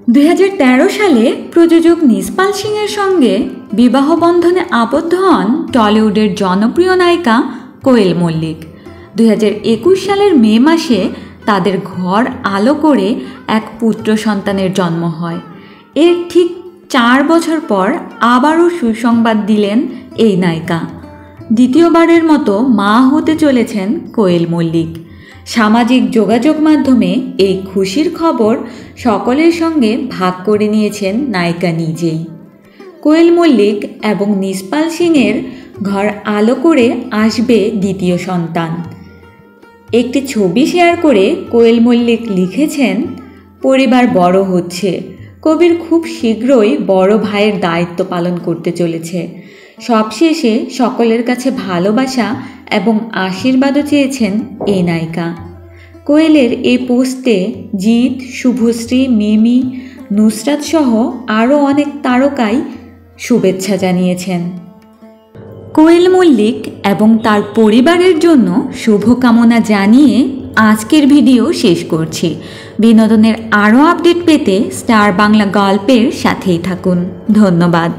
2013 সালে প্রযোজক নিসপাল সিংয়ের সঙ্গে বিবাহ বন্ধনে আবদ্ধ হন টলিউডের জনপ্রিয় নায়িকা কোয়েল মল্লিক। 2021 সালের মে মাসে তাদের ঘর আলো করে এক পুত্র সন্তানের জন্ম হয়। এর ঠিক 4 বছর পর আবারও সুসংবাদ দিলেন এই নায়িকা। দ্বিতীয়বারের মতো মা হতে চলেছেন কোয়েল মল্লিক। সামাজিক যোগাযোগ মাধ্যমে এই খুশির খবর সকলের সঙ্গে ভাগ করে নিয়েছেন নায়িকা নিজেই। কোয়েল মল্লিক এবং নিসপাল সিংয়ের ঘর আলো করে আসবে দ্বিতীয় সন্তান। একটি ছবি শেয়ার করে কোয়েল মল্লিক লিখেছেন, পরিবার বড় হচ্ছে, কবির খুব শীঘ্রই বড় ভাইয়ের দায়িত্ব পালন করতে চলেছে। সবশেষে সকলের কাছে ভালোবাসা এবং আশীর্বাদও চেয়েছেন এই নায়িকা। কোয়েলের এই পোস্টে জিৎ, শুভশ্রী, মিমি, নুসরাত সহ আরও অনেক তারকাই শুভেচ্ছা জানিয়েছেন। কোয়েল মল্লিক এবং তার পরিবারের জন্য শুভকামনা জানিয়ে আজকের ভিডিও শেষ করছি। বিনোদনের আরও আপডেট পেতে স্টার বাংলা গল্পের সাথেই থাকুন। ধন্যবাদ।